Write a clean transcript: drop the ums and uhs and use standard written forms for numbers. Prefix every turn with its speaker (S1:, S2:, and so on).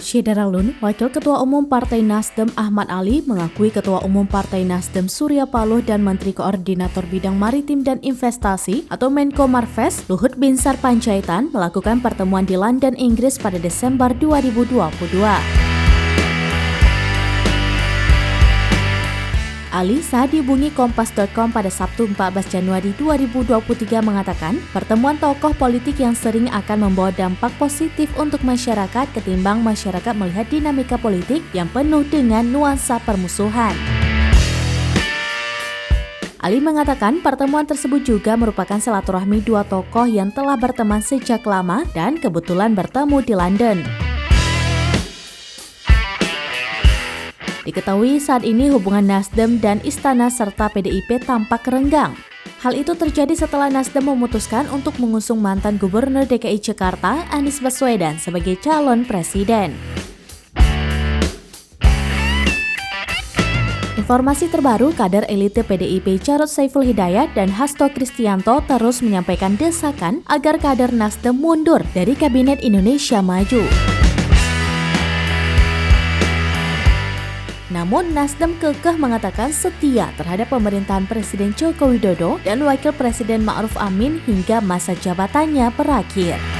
S1: Syederalun, Wakil Ketua Umum Partai Nasdem Ahmad Ali mengakui Ketua Umum Partai Nasdem Surya Paloh dan Menteri Koordinator Bidang Maritim dan Investasi atau Menko Marves Luhut Binsar Panjaitan melakukan pertemuan di London, Inggris pada Desember 2022. Ali saat dihubungi Kompas.com pada Sabtu 14 Januari 2023 mengatakan pertemuan tokoh politik yang sering akan membawa dampak positif untuk masyarakat ketimbang masyarakat melihat dinamika politik yang penuh dengan nuansa permusuhan. Ali mengatakan pertemuan tersebut juga merupakan silaturahmi dua tokoh yang telah berteman sejak lama dan kebetulan bertemu di London. Diketahui saat ini hubungan Nasdem dan Istana serta PDIP tampak renggang. Hal itu terjadi setelah Nasdem memutuskan untuk mengusung mantan Gubernur DKI Jakarta Anies Baswedan sebagai calon presiden. Informasi terbaru, kader elite PDIP Jarod Saiful Hidayat dan Hasto Kristianto terus menyampaikan desakan agar kader Nasdem mundur dari Kabinet Indonesia Maju. Namun Nasdem kekeh mengatakan setia terhadap pemerintahan Presiden Joko Widodo dan Wakil Presiden Ma'ruf Amin hingga masa jabatannya berakhir.